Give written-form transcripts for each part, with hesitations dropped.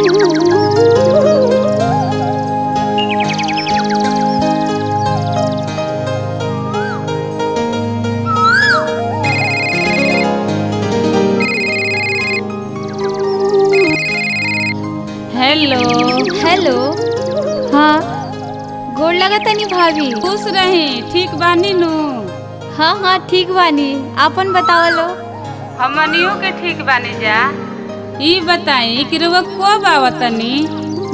Hello hello. हाँ, गोड़ लगा तनी भाभी। खुश रही, ठीक बानी नु? हाँ हाँ ठीक बानी, आपन बतावलो। हमनियो के ठीक बानी जा। ई बताई कि रुआ कब आवतनी?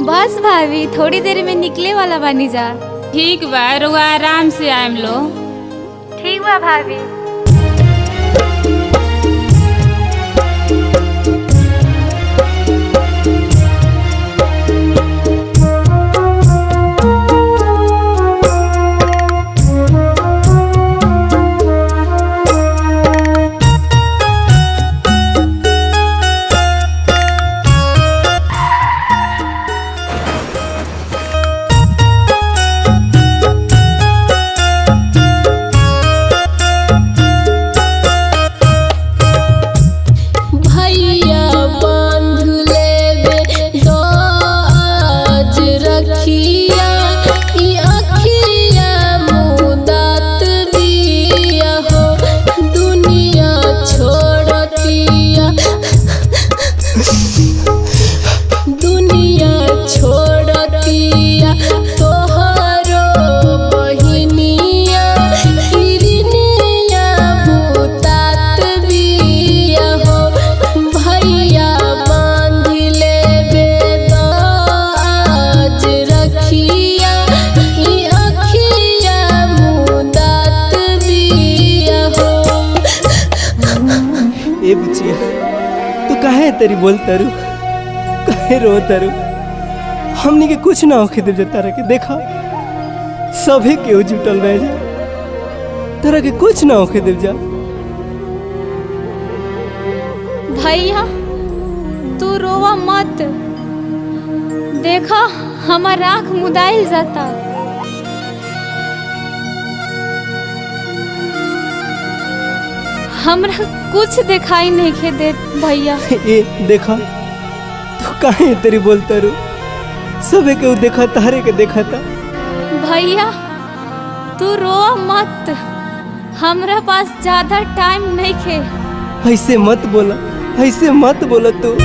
बस भाभी थोड़ी देर में निकले वाला बानी जा। ठीक बा, रुआ आराम से आएम लो। ठीक बा भाभी। ए बुचिया, तू काहे तेरी बोल तरु, काहे रो तरु? हमनी के कुछ ना होखे दे तारा के देखा, सभी के जुटल रह जा, तारा के कुछ ना होखे दे जा। भैया तू रोवा मत, देखा हमार आँख मुदाइल जाता। हमरा कुछ दिखाई नहीं के देत भैया। ए देखा, तू काहे तेरी बोल तरु, सभी के देखा, तारे के देखा था। भैया तू रो मत, हमरा पास ज्यादा टाइम नहीं खे। ऐसे मत बोला, ऐसे मत बोला तू।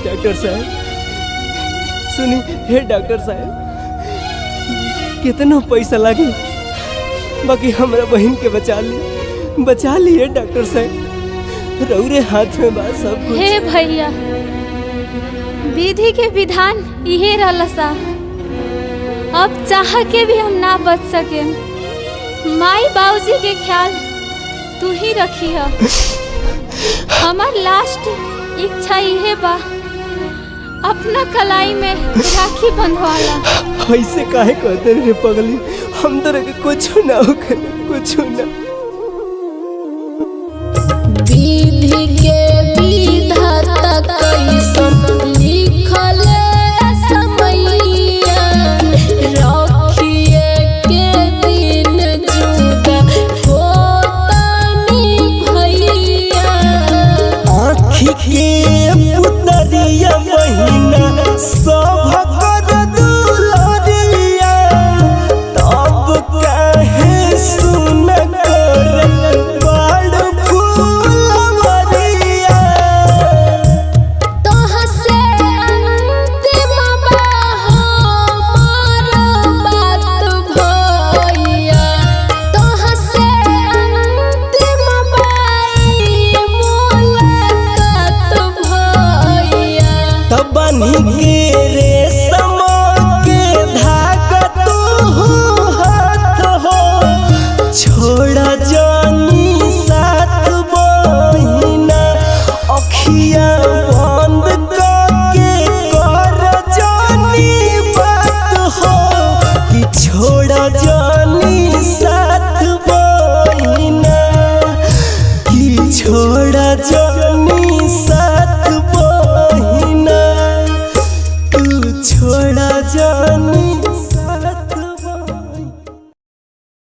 डॉक्टर साहब सुनी, हे डॉक्टर साहब, कितना पैसा लगे बाकी हमरा बहन के बचा लिए डॉक्टर साहब, रउरे हाथ में बात सब कुछ। हे भैया, विधि के विधान यही रहला सा, अब चाह के भी हम ना बच सके। माई बाबूजी के ख्याल तू ही रखी है। हमार लास्ट इच्छा यही बा, अपना कलाई में राखी बंधवाला। ऐसे काहे कहते रे पगली, हम तो के कुछ ना होके, कुछ ना। विधि के विधाता कैसन लिखल समैया, रखिए के दिन जुदा होतानी भैया। आँखी के छोड़ा जानी साथ बहिना, तू छोड़ा जानी